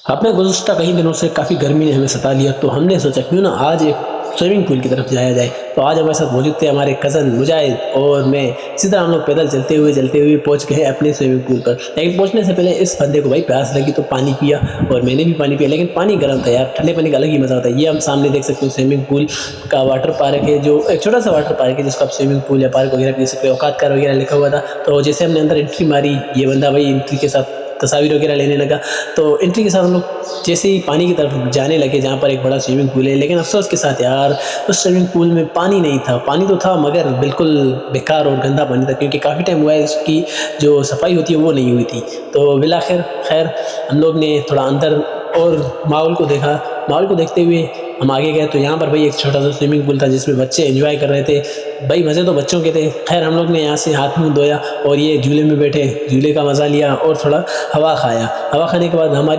आपने गुज़श्ता कई दिनों से काफ़ी गर्मी ने हमें सता लिया, तो हमने सोचा क्यों ना आज एक स्विमिंग पूल की तरफ जाया जाए। तो आज हमारे साथ मौजूद थे हमारे कज़न मुजाहिद और मैं। सीधा हम लोग पैदल चलते हुए पहुँच गए अपने स्विमिंग पूल पर। लेकिन पहुँचने से पहले इस बंदे को भाई प्यास लगी तो पानी पिया और मैंने भी पानी पिया, लेकिन पानी गर्म था यार, ठंडे पानी का अलग ही मज़ा होता है। ये हम सामने देख सकते हो स्विमिंग पूल का वाटर पार्क है, जो एक छोटा-सा वाटर पार्क है जिसको आप स्विमिंग पूल या पार्क वगैरह भी कह सकते हो। औकातकार वगैरह लिखा हुआ था। तो जैसे हमने अंदर एंट्री मारी, ये बंदा भाई एंट्री के साथ तस्वीर वगैरह लेने लगा। तो एंट्री के साथ हम लोग जैसे ही पानी की तरफ जाने लगे जहाँ पर एक बड़ा स्विमिंग पूल है, लेकिन अफ़सोस के साथ यार उस स्विमिंग पूल में पानी नहीं था। पानी तो था मगर बिल्कुल बेकार और गंदा पानी था, क्योंकि काफ़ी टाइम हुआ है उसकी जो सफाई होती है वो नहीं हुई थी। तो बिलाखिर खैर हम लोग ने थोड़ा अंदर और माहौल को देखा। माहौल को देखते हुए हम आगे गए तो यहाँ पर भाई एक छोटा-सा स्विमिंग पूल था जिसमें बच्चे एन्जॉय कर रहे थे। भाई मज़े तो बच्चों के थे। खैर हम लोग ने यहाँ से हाथ-मुँह धोया और ये झूले में बैठे, झूले का मज़ा लिया और थोड़ा हवा खाया। हवा खाने के बाद हमारी